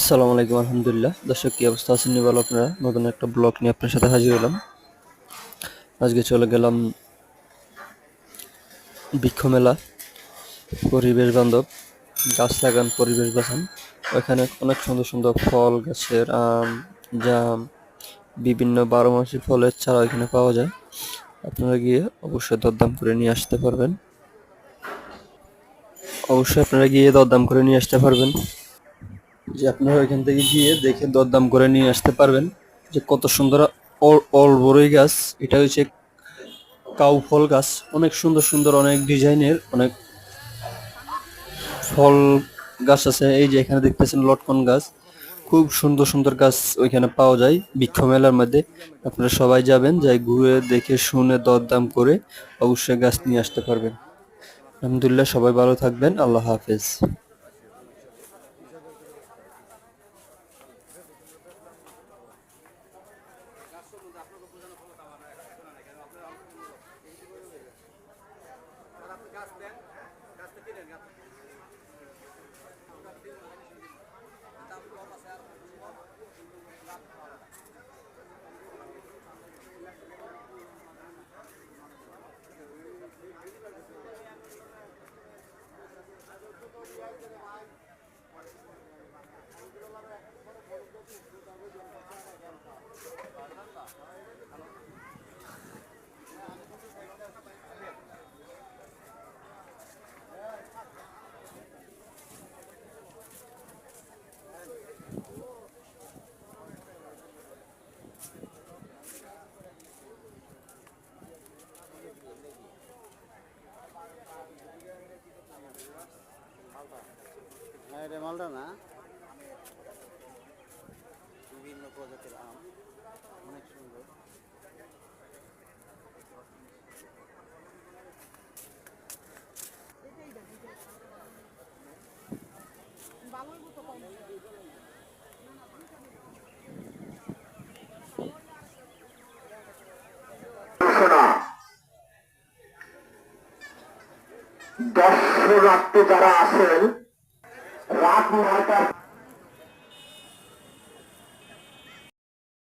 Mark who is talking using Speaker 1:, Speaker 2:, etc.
Speaker 1: আসসালামু আলাইকুম। আলহামদুলিল্লাহ। দর্শক, কি অবস্থা আছেন? বলো, আপনারা নতুন একটা ব্লগ নিয়ে আপনার সাথে হাজির হলাম। আজকে চলে গেলাম বৃক্ষ মেলা। পরিবেশ বান্ধব, গাছ লাগান, পরিবেশ বাঁচান। ওইখানে অনেক সুন্দর সুন্দর ফল গাছের আম, জাম, বিভিন্ন 12 মাসি ফলের চারা এখানে পাওয়া যায়। আপনারা গিয়ে অবশ্যই দরদাম করে নিয়ে আসতে পারবেন। যে আপনারা ওইখান থেকে গিয়ে দেখে দরদাম করে নিয়ে আসতে পারবেন যে কত সুন্দর বড়ই গাছ। এটা হচ্ছে কাউ ফল গাছ। অনেক সুন্দর সুন্দর, অনেক ডিজাইনের, অনেক ফল গাছ আছে। এই যে এখানে দেখতেছেন লটকন গাছ। খুব সুন্দর সুন্দর গাছ ওইখানে পাওয়া যায় বৃক্ষ মেলার মধ্যে। আপনারা সবাই যাবেন, যাই ঘুরে দেখে শুনে দরদাম করে অবশ্যই গাছ নিয়ে আসতে পারবেন। আলহামদুলিল্লাহ, সবাই ভালো থাকবেন। আল্লাহ হাফেজ।
Speaker 2: হ্যাঁ, এটা মালটা না, বিভিন্ন প্রজাতির আম, অনেক সুন্দর।
Speaker 3: দর্শনার্থী যারা আছেন রাত 9টার